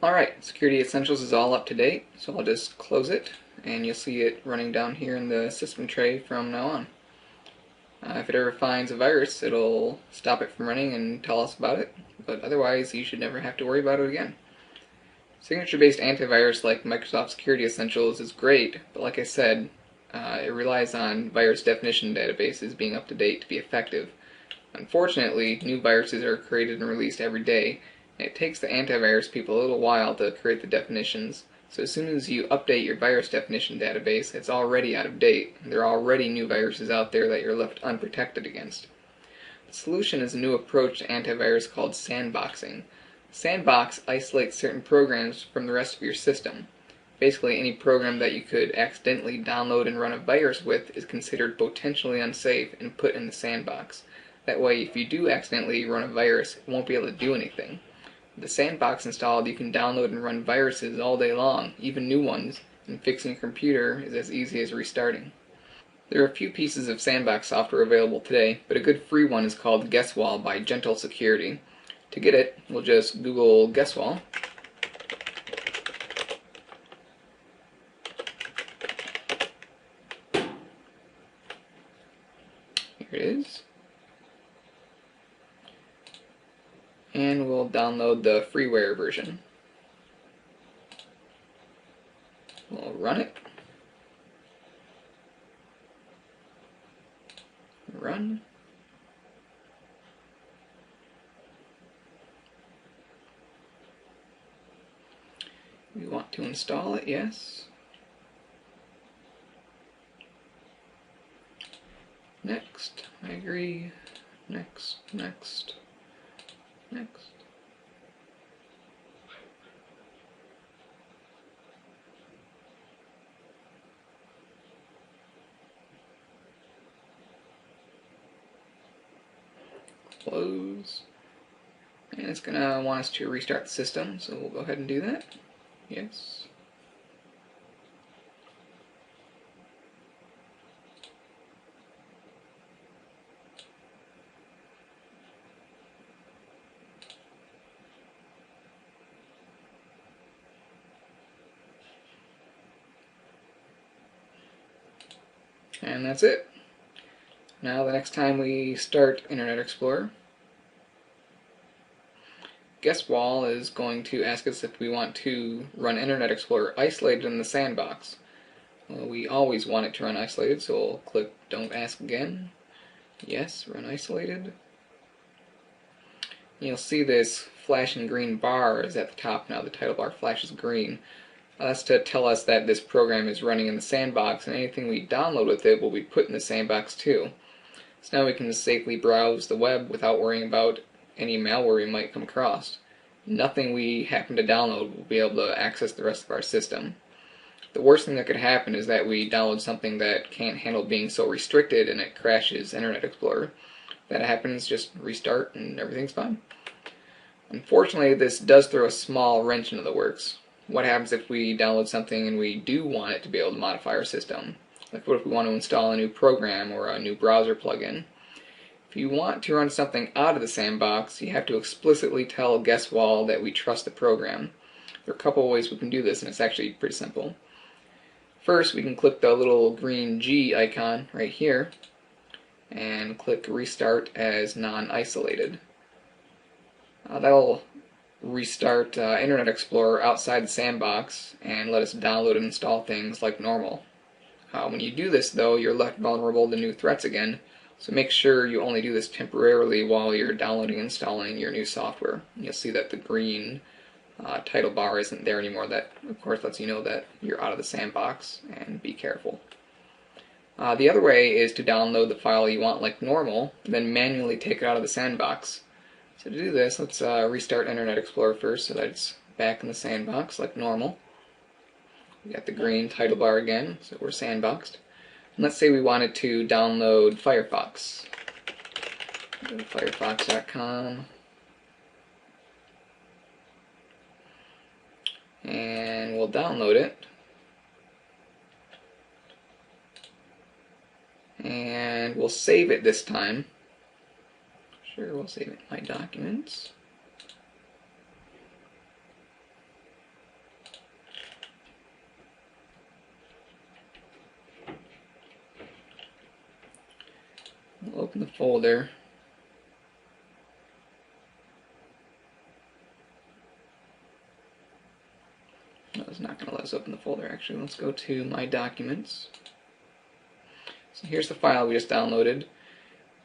Alright, Security Essentials is all up to date, so I'll just close it, and you'll see it running down here in the system tray from now on. If it ever finds a virus, it'll stop it from running and tell us about it, but otherwise you should never have to worry about it again. Signature-based antivirus like Microsoft Security Essentials is great, but like I said, it relies on virus definition databases being up to date to be effective. Unfortunately, new viruses are created and released every day, and it takes the antivirus people a little while to create the definitions. So as soon as you update your virus definition database, it's already out of date, and there are already new viruses out there that you're left unprotected against. The solution is a new approach to antivirus called sandboxing. Sandbox isolates certain programs from the rest of your system. Basically, any program that you could accidentally download and run a virus with is considered potentially unsafe and put in the sandbox. That way, if you do accidentally run a virus, it won't be able to do anything. With the sandbox installed, you can download and run viruses all day long, even new ones, and fixing your computer is as easy as restarting. There are a few pieces of sandbox software available today, but a good free one is called Guesswall by Gentle Security. To get it, we'll just Google Guesswall. Here it is. And we'll download the freeware version. We'll run it. Run. We want to install it, yes. Next, I agree. Next, next, next. Close. And it's going to want us to restart the system, so we'll go ahead and do that. Yes. And that's it. Now the next time we start Internet Explorer, Guesswall is going to ask us if we want to run Internet Explorer isolated in the sandbox. Well, we always want it to run isolated, so we'll click Don't Ask Again. Yes, run isolated. You'll see this flashing green bar is at the top now. The title bar flashes green. That's to tell us that this program is running in the sandbox, and anything we download with it will be put in the sandbox too. So now we can safely browse the web without worrying about any malware we might come across. Nothing we happen to download will be able to access the rest of our system. The worst thing that could happen is that we download something that can't handle being so restricted and it crashes Internet Explorer. If that happens, just restart and everything's fine. Unfortunately, this does throw a small wrench into the works. What happens if we download something and we do want it to be able to modify our system? Like what if we want to install a new program or a new browser plugin? If you want to run something out of the sandbox, you have to explicitly tell Guesswall that we trust the program. There are a couple of ways we can do this, and it's actually pretty simple. First, we can click the little green G icon right here and click Restart as Non-Isolated. That'll restart Internet Explorer outside the sandbox and let us download and install things like normal. When you do this, though, you're left vulnerable to new threats again, so make sure you only do this temporarily while you're downloading and installing your new software. You'll see that the green title bar isn't there anymore. That, of course, lets you know that you're out of the sandbox, and be careful. The other way is to download the file you want like normal, then manually take it out of the sandbox. So to do this, let's restart Internet Explorer first so that it's back in the sandbox like normal. We got the green title bar again, so we're sandboxed. And let's say we wanted to download Firefox. Go to firefox.com. And we'll download it. And we'll save it this time. Sure, we'll save it in My Documents. open the folder. No, it's not going to let us open the folder actually. Let's go to My Documents. So here's the file we just downloaded.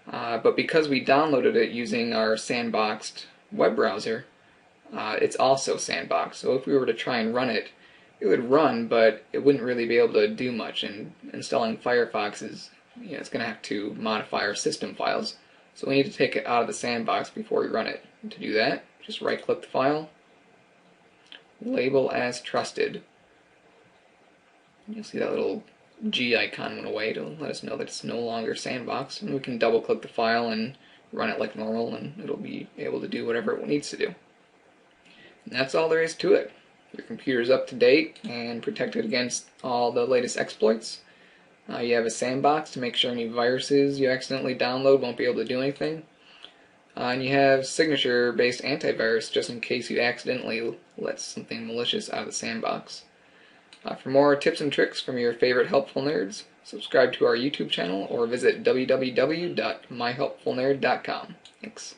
But because we downloaded it using our sandboxed web browser, it's also sandboxed. So if we were to try and run it, it would run, but it wouldn't really be able to do much. And installing Firefox is, it's going to have to modify our system files. So we need to take it out of the sandbox before we run it. And to do that, just right-click the file, label as trusted. You'll see that little G icon went away to let us know that it's no longer sandboxed, and we can double-click the file and run it like normal, and it'll be able to do whatever it needs to do. And that's all there is to it. Your computer's up to date and protected against all the latest exploits. You have a sandbox to make sure any viruses you accidentally download won't be able to do anything. And you have signature-based antivirus just in case you accidentally let something malicious out of the sandbox. For more tips and tricks from your favorite helpful nerds, subscribe to our YouTube channel or visit www.myhelpfulnerd.com. Thanks.